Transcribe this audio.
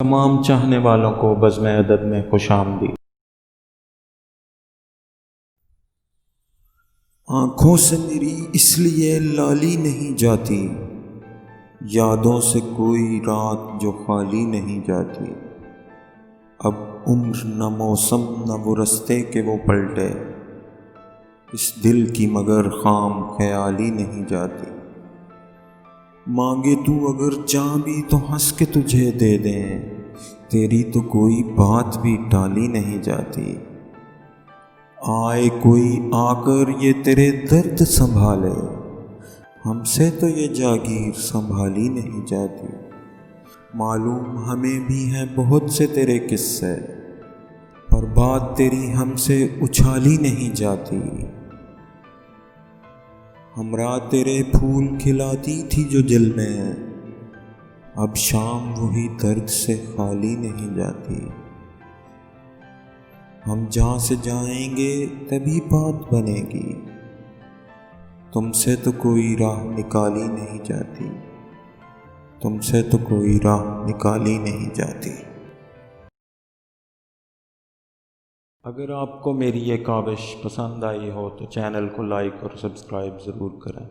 تمام چاہنے والوں کو بزم ادب میں خوش آمدید۔ آنکھوں سے میری اس لیے لالی نہیں جاتی، یادوں سے کوئی رات جو خالی نہیں جاتی۔ اب عمر نہ موسم نہ وہ رستے کہ وہ پلٹے، اس دل کی مگر خام خیالی نہیں جاتی۔ مانگے تو اگر جاں بھی تو ہنس کے تجھے دے دیں، تیری تو کوئی بات بھی ٹالی نہیں جاتی۔ آئے کوئی آ کر یہ تیرے درد سنبھالے، ہم سے تو یہ جاگیر سنبھالی نہیں جاتی۔ معلوم ہمیں بھی ہیں بہت سے تیرے قصے، پر بات تیری ہم سے اچھالی نہیں جاتی۔ ہمراہ تیرے پھول کھلاتی تھی جو دل میں، اب شام وہی درد سے خالی نہیں جاتی۔ ہم جہاں سے جائیں گے تبھی بات بنے گی، تم سے تو کوئی راہ نکالی نہیں جاتی، تم سے تو کوئی راہ نکالی نہیں جاتی۔ اگر آپ کو میری یہ کاوش پسند آئی ہو تو چینل کو لائک اور سبسکرائب ضرور کریں۔